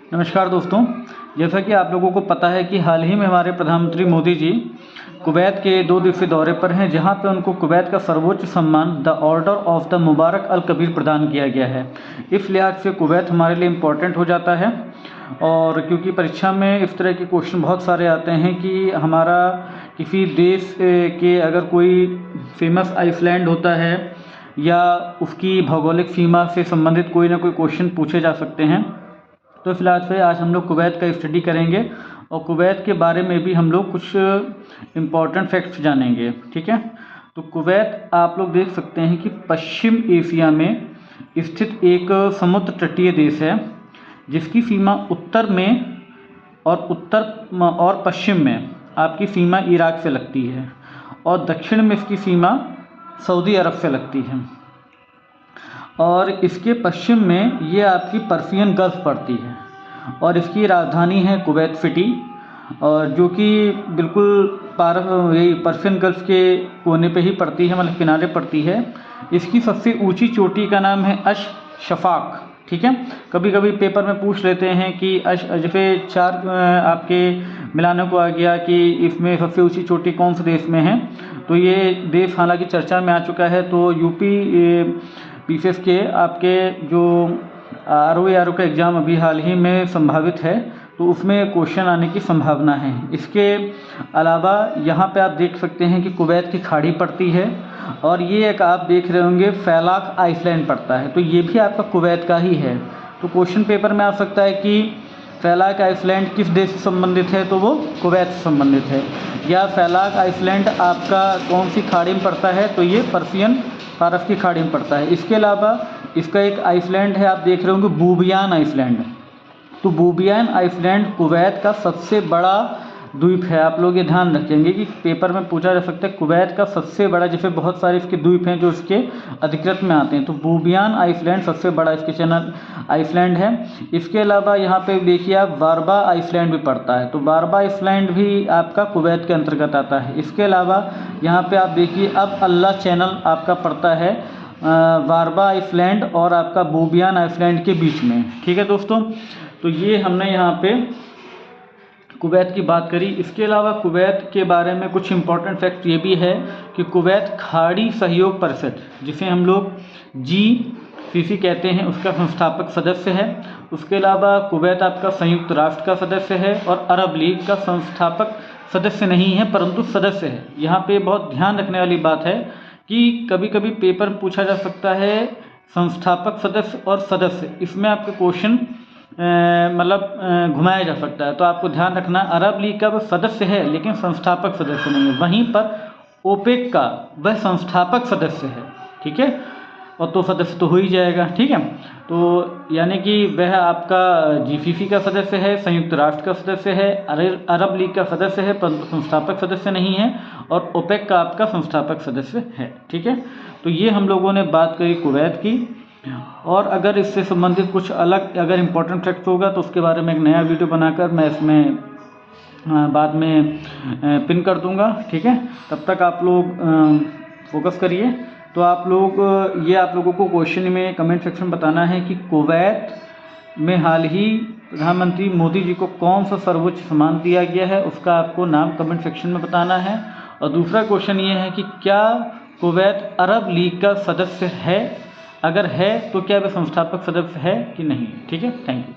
नमस्कार दोस्तों, जैसा कि आप लोगों को पता है कि हाल ही में हमारे प्रधानमंत्री मोदी जी कुवैत के 2 दिवसीय दौरे पर हैं, जहां पे उनको कुवैत का सर्वोच्च सम्मान द ऑर्डर ऑफ द मुबारक अल कबीर प्रदान किया गया है। इस लिहाज से कुवैत हमारे लिए इम्पोर्टेंट हो जाता है, और क्योंकि परीक्षा में इस तरह के क्वेश्चन बहुत सारे आते हैं कि हमारा किसी देश के अगर कोई फेमस आइसलैंड होता है या उसकी भौगोलिक सीमा से संबंधित कोई ना कोई क्वेश्चन पूछे जा सकते हैं। तो फिलहाल से आज हम लोग कुवैत का स्टडी करेंगे और कुवैत के बारे में भी हम लोग कुछ इम्पॉर्टेंट फैक्ट्स जानेंगे। ठीक है, तो कुवैत आप लोग देख सकते हैं कि पश्चिम एशिया में स्थित एक समुद्र तटीय देश है, जिसकी सीमा उत्तर में और पश्चिम में आपकी सीमा इराक से लगती है, और दक्षिण में इसकी सीमा सऊदी अरब से लगती है, और इसके पश्चिम में ये आपकी पर्शियन गल्फ पड़ती है, और इसकी राजधानी है कुवैत सिटी, और जो कि बिल्कुल यही पर्शियन गल्फ के कोने पे ही पड़ती है, मतलब किनारे पड़ती है। इसकी सबसे ऊंची चोटी का नाम है अश शफाक। ठीक है, कभी कभी पेपर में पूछ लेते हैं कि जैसे 4 आपके मिलाने को आ गया कि इसमें सबसे ऊंची चोटी कौन से देश में है, तो ये देश हालांकि चर्चा में आ चुका है। तो यूपी पीसीएस के आपके जो आरओ का एग्ज़ाम अभी हाल ही में संभावित है, तो उसमें क्वेश्चन आने की संभावना है। इसके अलावा यहाँ पे आप देख सकते हैं कि कुवैत की खाड़ी पड़ती है, और ये एक आप देख रहे होंगे फैलाक आइसलैंड पड़ता है, तो ये भी आपका कुवैत का ही है। तो क्वेश्चन पेपर में आ सकता है कि फैलाक आइसलैंड किस देश से संबंधित है, तो वो कुवैत से संबंधित है। या फैलाक आइसलैंड आपका कौन सी खाड़ी में पड़ता है, तो ये पर्शियन फारस की खाड़ी में पड़ता है। इसके अलावा इसका एक आइसलैंड है, आप देख रहे होंगे बूबियान आइसलैंड। तो बूबियान आइसलैंड कुवैत का सबसे बड़ा द्वीप है। आप लोग ये ध्यान रखेंगे कि पेपर में पूछा जा सकता है कुवैत का सबसे बड़ा, जैसे बहुत सारे इसके द्वीप हैं जो इसके अधिकृत में आते हैं, तो बूबियान आइसलैंड सबसे बड़ा इसके चैनल आइसलैंड है। इसके अलावा यहाँ पे देखिए आप वारबा आइसलैंड भी पड़ता है, तो वारबा आइसलैंड भी आपका कुवैत के अंतर्गत आता है। इसके अलावा यहाँ पे आप देखिए अब अल्लाह चैनल आपका पड़ता है वारबा आइसलैंड और आपका बूबियान आइसलैंड के बीच में। ठीक है दोस्तों, तो ये हमने यहाँ पे कुवैत की बात करी। इसके अलावा कुवैत के बारे में कुछ इम्पोर्टेंट फैक्ट ये भी है कि कुवैत खाड़ी सहयोग परिषद, जिसे हम लोग GCC कहते हैं, उसका संस्थापक सदस्य है। उसके अलावा कुवैत आपका संयुक्त राष्ट्र का सदस्य है, और अरब लीग का संस्थापक सदस्य नहीं है परंतु सदस्य है। यहाँ पे बहुत ध्यान रखने वाली बात है कि कभी कभी पेपर पूछा जा सकता है संस्थापक सदस्य और सदस्य, इसमें आपके क्वेश्चन मतलब घुमाया जा सकता है। तो आपको ध्यान रखना, अरब लीग का वो सदस्य है लेकिन संस्थापक सदस्य नहीं है। वहीं पर ओपेक का वह संस्थापक सदस्य है। ठीक है, और तो सदस्य तो हो ही जाएगा। ठीक है, तो यानी कि वह आपका GCC का सदस्य है, संयुक्त राष्ट्र का सदस्य है, अरब लीग का सदस्य है परंतु संस्थापक सदस्य नहीं है, और ओपेक का आपका संस्थापक सदस्य है। ठीक है, तो ये हम लोगों ने बात करी कुवैत की, और अगर इससे संबंधित कुछ अलग अगर इम्पोर्टेंट फैक्ट होगा तो उसके बारे में एक नया वीडियो बनाकर मैं इसमें बाद में पिन कर दूंगा। ठीक है, तब तक आप लोग फोकस करिए। तो आप लोगों को क्वेश्चन में कमेंट सेक्शन बताना है कि कुवैत में हाल ही प्रधानमंत्री मोदी जी को कौन सा सर्वोच्च सम्मान दिया गया है, उसका आपको नाम कमेंट सेक्शन में बताना है। और दूसरा क्वेश्चन ये है कि क्या कुवैत अरब लीग का सदस्य है, अगर है तो क्या वह संस्थापक सदस्य है कि नहीं। ठीक है, थैंक यू।